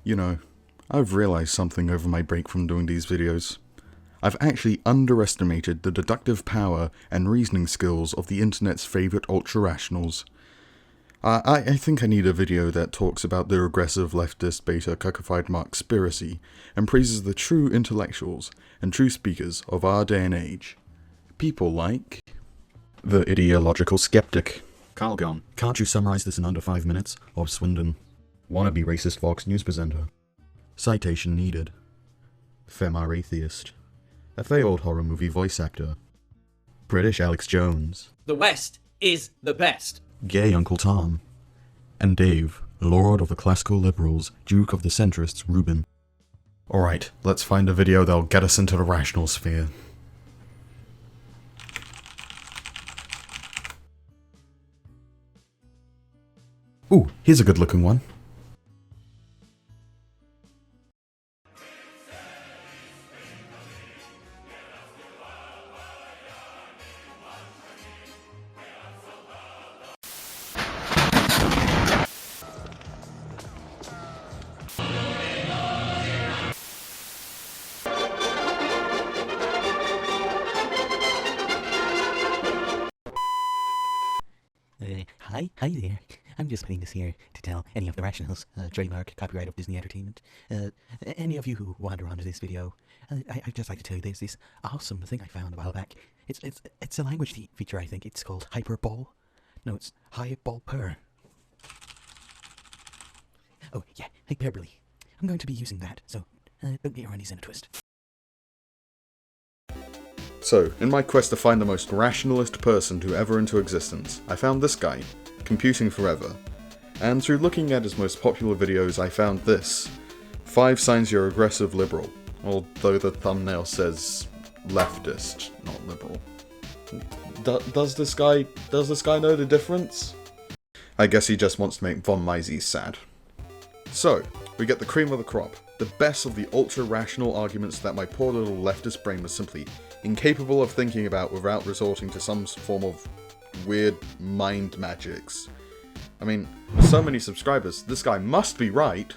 You know, I've realized something over my break from doing these videos. I've actually underestimated the deductive power and reasoning skills of the internet's favorite ultra-rationals. I think I need a video that talks about the regressive leftist beta cuckified Marxspiracy and praises the true intellectuals and true speakers of our day and age. People like the ideological skeptic. Calgon, can't you summarize this in under 5 minutes? Or Swindon. Wannabe racist Fox News presenter. Citation needed. Femar atheist. A failed horror movie voice actor. British Alex Jones. The West is the best. Gay Uncle Tom. And Dave, Lord of the Classical Liberals, Duke of the Centrists, Reuben. Alright, let's find a video that'll get us into the rational sphere. Ooh, here's a good looking one. Hi there. I'm just putting this here to tell any of the rationals, trademark, copyright of Disney Entertainment, any of you who wander onto this video, I'd just like to tell you there's this awesome thing I found a while back. It's a language feature, I think. It's called Hyperbol. No, it's Hyperper. Oh, yeah, hyperbole. I'm going to be using that, so don't get your undies in a twist. So, in my quest to find the most rationalist person to ever into existence, I found this guy, Computing Forever, and through looking at his most popular videos I found this, 5 signs you're aggressive liberal, although the thumbnail says leftist, not liberal. Does this guy know the difference? I guess he just wants to make Von Mises sad. So, we get the cream of the crop, the best of the ultra-rational arguments that my poor little leftist brain was simply incapable of thinking about without resorting to some form of weird mind magics. I mean, with so many subscribers, this guy must be right.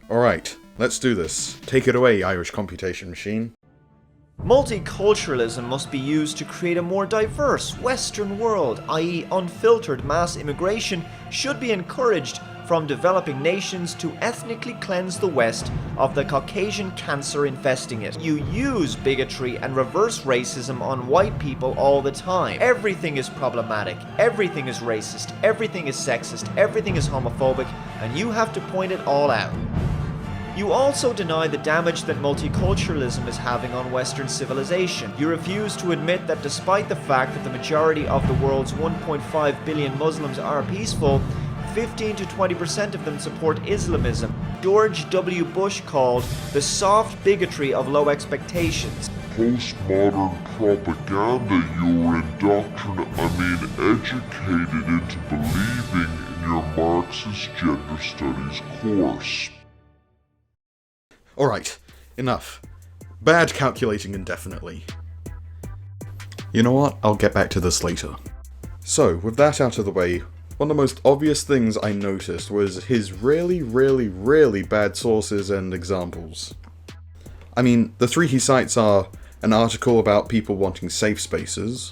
Alright, let's do this. Take it away, Irish computation machine. Multiculturalism must be used to create a more diverse Western world, i.e. unfiltered mass immigration should be encouraged from developing nations to ethnically cleanse the West of the Caucasian cancer infesting it. You use bigotry and reverse racism on white people all the time. Everything is problematic, everything is racist, everything is sexist, everything is homophobic, and you have to point it all out. You also deny the damage that multiculturalism is having on Western civilization. You refuse to admit that despite the fact that the majority of the world's 1.5 billion Muslims are peaceful, 15 to 20% of them support Islamism. George W. Bush called the soft bigotry of low expectations. Postmodern propaganda, you're educated into believing in your Marxist gender studies course. Alright, enough. Bad calculating indefinitely. You know what, I'll get back to this later. So, with that out of the way, one of the most obvious things I noticed was his really bad sources and examples. I mean, the 3 he cites are an article about people wanting safe spaces,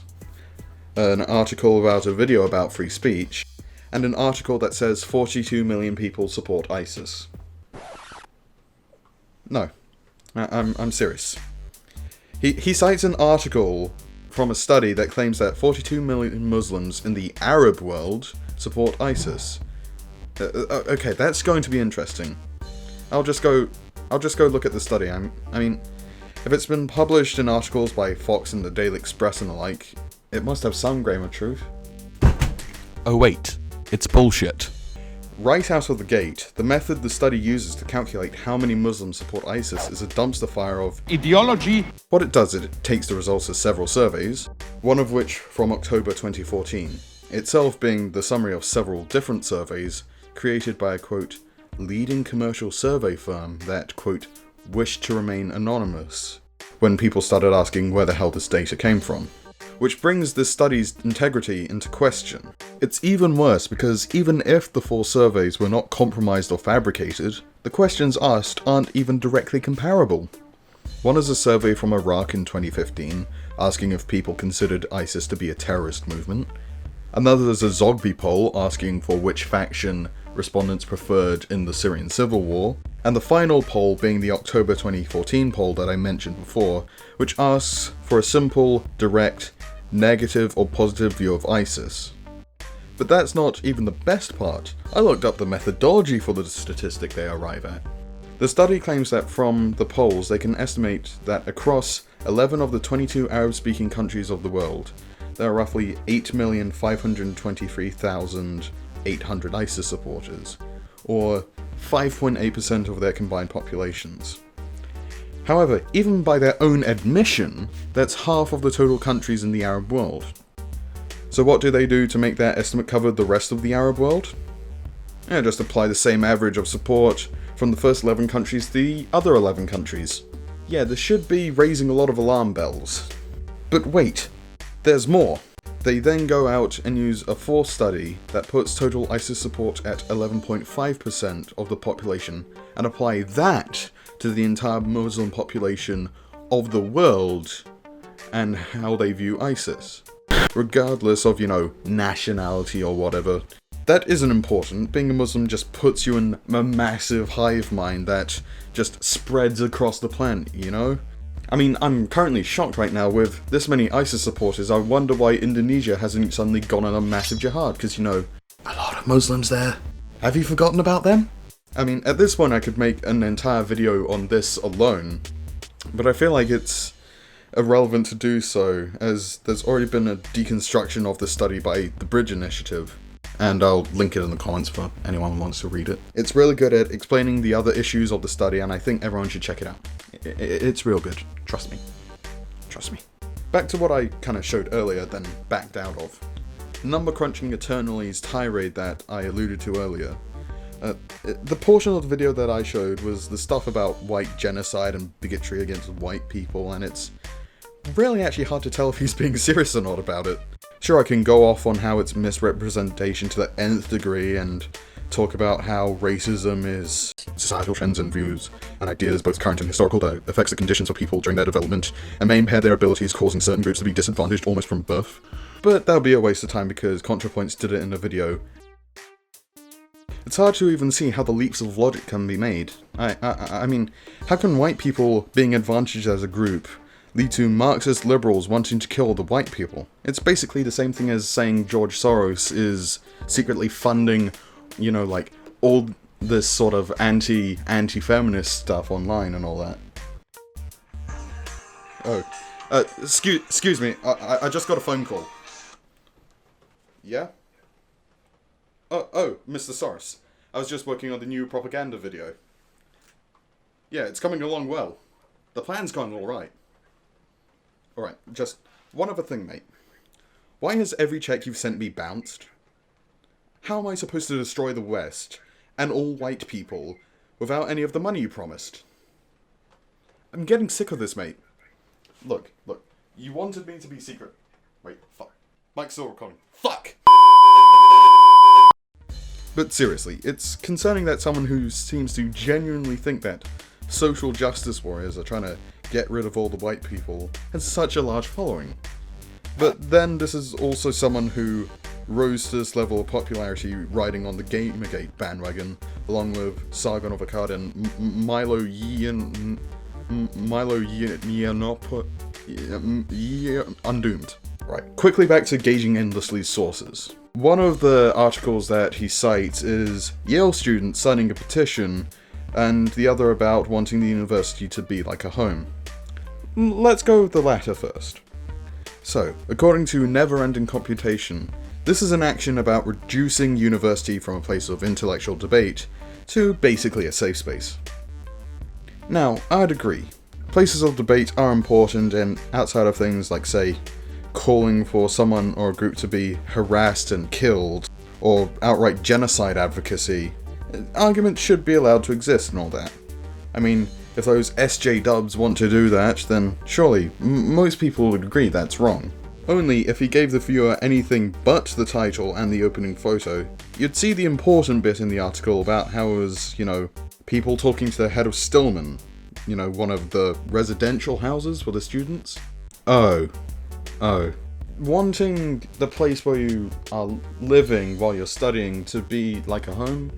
an article about a video about free speech, and an article that says 42 million people support ISIS. No, I'm serious. He cites an article from a study that claims that 42 million Muslims in the Arab world support ISIS. Okay, that's going to be interesting. I'll just go look at the study. I mean, if it's been published in articles by Fox and the Daily Express and the like, it must have some grain of truth. Oh wait, it's bullshit. Right out of the gate, the method the study uses to calculate how many Muslims support ISIS is a dumpster fire of ideology. What it does is it takes the results of several surveys, one of which from October 2014, itself being the summary of several different surveys created by a, quote, leading commercial survey firm that, quote, wished to remain anonymous, when people started asking where the hell this data came from. Which brings this study's integrity into question. It's even worse because even if the 4 surveys were not compromised or fabricated, the questions asked aren't even directly comparable. One is a survey from Iraq in 2015, asking if people considered ISIS to be a terrorist movement. Another is a Zogby poll asking for which faction respondents preferred in the Syrian civil war. And the final poll being the October 2014 poll that I mentioned before, which asks for a simple, direct, negative or positive view of ISIS. But that's not even the best part. I looked up the methodology for the statistic they arrive at. The study claims that from the polls they can estimate that across 11 of the 22 Arab-speaking countries of the world, there are roughly 8,523,800 ISIS supporters, or 5.8% of their combined populations. However, even by their own admission, that's half of the total countries in the Arab world. So what do they do to make their estimate cover the rest of the Arab world? Just apply the same average of support from the first 11 countries to the other 11 countries. Yeah, this should be raising a lot of alarm bells. But wait, there's more. They then go out and use a fourth study that puts total ISIS support at 11.5% of the population and apply that to the entire Muslim population of the world and how they view ISIS. Regardless of, nationality or whatever. That isn't important. Being a Muslim just puts you in a massive hive mind that just spreads across the planet, I mean, I'm currently shocked right now with this many ISIS supporters. I wonder why Indonesia hasn't suddenly gone on a massive jihad, because, a lot of Muslims there. Have you forgotten about them? I mean, at this point I could make an entire video on this alone, but I feel like it's irrelevant to do so, as there's already been a deconstruction of the study by the Bridge Initiative, and I'll link it in the comments for anyone who wants to read it. It's really good at explaining the other issues of the study, and I think everyone should check it out. It's real good. Trust me. Trust me. Back to what I kind of showed earlier, then backed out of. Number crunching Eternally's tirade that I alluded to earlier. The portion of the video that I showed was the stuff about white genocide and bigotry against white people, and it's really actually hard to tell if he's being serious or not about it. Sure, I can go off on how it's misrepresentation to the nth degree and talk about how racism is societal trends and views and ideas, both current and historical, that affects the conditions of people during their development and may impair their abilities, causing certain groups to be disadvantaged almost from birth. But that would be a waste of time because ContraPoints did it in a video. It's hard to even see how the leaps of logic can be made. I mean, how can white people being advantaged as a group lead to Marxist liberals wanting to kill the white people? It's basically the same thing as saying George Soros is secretly funding, all this sort of anti-feminist stuff online and all that. Oh, excuse me, I just got a phone call. Yeah? Oh, Mr. Soros. I was just working on the new propaganda video. Yeah, it's coming along well. The plan's going alright. Alright, just one other thing, mate. Why has every check you've sent me bounced? How am I supposed to destroy the West and all white people without any of the money you promised? I'm getting sick of this, mate. Look, you wanted me to be secret. Wait, fuck. Mike's still recording. Fuck! But seriously, it's concerning that someone who seems to genuinely think that social justice warriors are trying to get rid of all the white people has such a large following. But then this is also someone who rose to this level of popularity riding on the Gamergate bandwagon, along with Sargon of Akkad and Milo Yiannopoulos, Undoomed. Right, quickly back to gauging endlessly's sources. One of the articles that he cites is Yale students signing a petition, and the other about wanting the university to be like a home. Let's go with the latter first. So, according to Never-Ending Computation, this is an action about reducing university from a place of intellectual debate to basically a safe space. Now, I'd agree. Places of debate are important, and outside of things like, say, calling for someone or a group to be harassed and killed, or outright genocide advocacy, arguments should be allowed to exist and all that. I mean, if those SJ dubs want to do that, then surely most people would agree that's wrong. Only if he gave the viewer anything but the title and the opening photo, you'd see the important bit in the article about how it was, People talking to the head of Stillman, you know, one of the residential houses for the students. Oh. Wanting the place where you are living while you're studying to be like a home?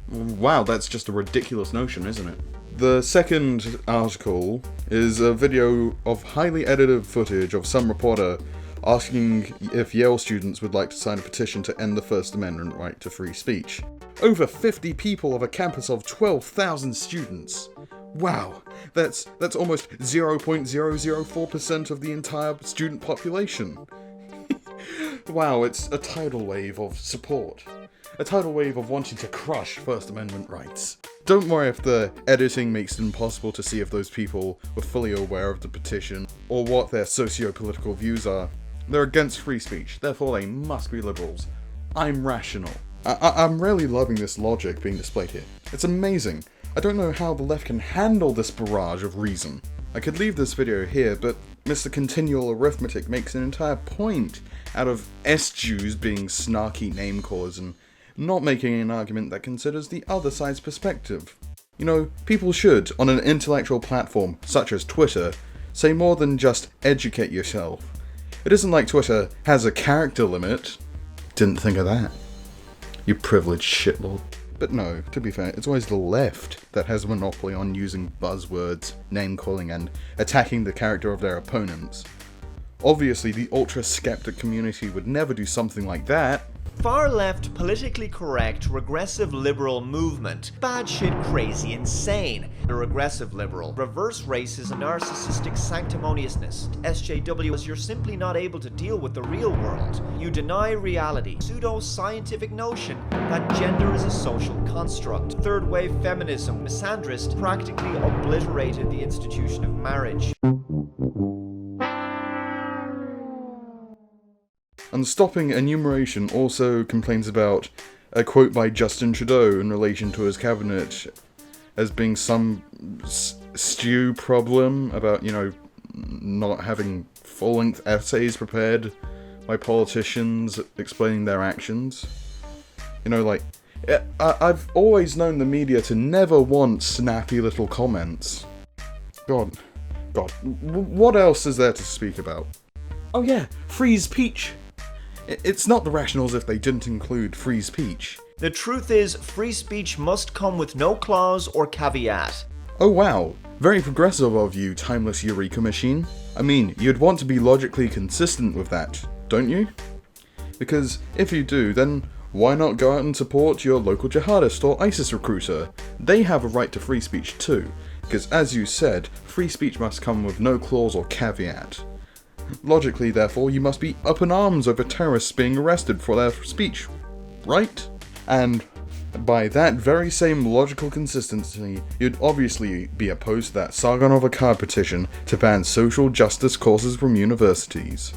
Wow, that's just a ridiculous notion, isn't it? The second article is a video of highly edited footage of some reporter asking if Yale students would like to sign a petition to end the First Amendment right to free speech. Over 50 people of a campus of 12,000 students. Wow, that's almost 0.004% of the entire student population. Wow, it's a tidal wave of support. A tidal wave of wanting to crush First Amendment rights. Don't worry if the editing makes it impossible to see if those people were fully aware of the petition or what their socio-political views are. They're against free speech, therefore they must be liberals. I'm rational. I'm really loving this logic being displayed here. It's amazing. I don't know how the left can handle this barrage of reason. I could leave this video here, but Mr. Continual Arithmetic makes an entire point out of S-Jews being snarky name-callers and not making an argument that considers the other side's perspective. You know, people should, on an intellectual platform such as Twitter, say more than just educate yourself. It isn't like Twitter has a character limit. Didn't think of that. You privileged shitlord. But no, to be fair, it's always the left that has a monopoly on using buzzwords, name-calling, and attacking the character of their opponents. Obviously, the ultra-skeptic community would never do something like that. Far left, politically correct, regressive liberal movement. Bad shit, crazy, insane. A regressive liberal. Reverse racism, narcissistic sanctimoniousness. SJW, you're simply not able to deal with the real world. You deny reality. Pseudo-scientific notion that gender is a social construct. Third wave feminism, misandrist, practically obliterated the institution of marriage. Unstopping Enumeration also complains about a quote by Justin Trudeau in relation to his cabinet as being some stew problem about, you know, not having full-length essays prepared by politicians explaining their actions. You know, like, I've always known the media to never want snappy little comments. God, what else is there to speak about? Oh yeah, free speech. It's not the Rationals if they didn't include free speech. The truth is, free speech must come with no clause or caveat. Oh wow, very progressive of you, timeless Eureka machine. I mean, you'd want to be logically consistent with that, don't you? Because if you do, then why not go out and support your local jihadist or ISIS recruiter? They have a right to free speech too, because as you said, free speech must come with no clause or caveat. Logically, therefore, you must be up in arms over terrorists being arrested for their speech, right? And by that very same logical consistency, you'd obviously be opposed to that Sargon of Akkad petition to ban social justice courses from universities.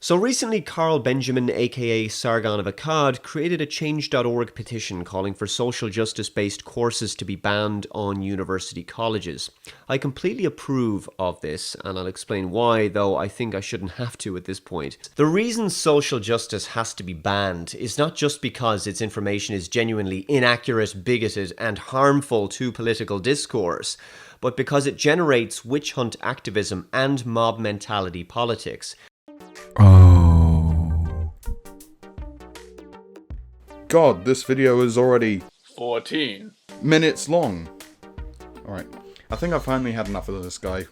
So recently, Carl Benjamin, aka Sargon of Akkad, created a Change.org petition calling for social justice-based courses to be banned on university colleges. I completely approve of this, and I'll explain why, though I think I shouldn't have to at this point. The reason social justice has to be banned is not just because its information is genuinely inaccurate, bigoted, and harmful to political discourse, but because it generates witch hunt activism and mob mentality politics. Oh. God, this video is already 14 minutes long. Alright, I think I finally had enough of this guy.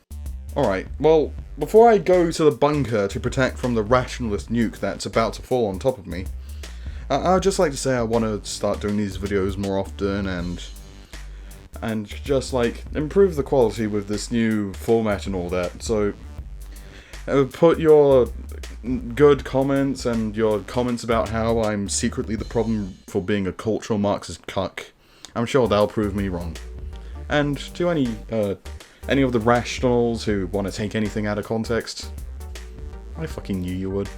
Alright, well, before I go to the bunker to protect from the rationalist nuke that's about to fall on top of me, I'd just like to say I want to start doing these videos more often and just like improve the quality with this new format and all that. So put your good comments and your comments about how I'm secretly the problem for being a cultural Marxist cuck. I'm sure they'll prove me wrong. And to any of the rationals who want to take anything out of context, I fucking knew you would.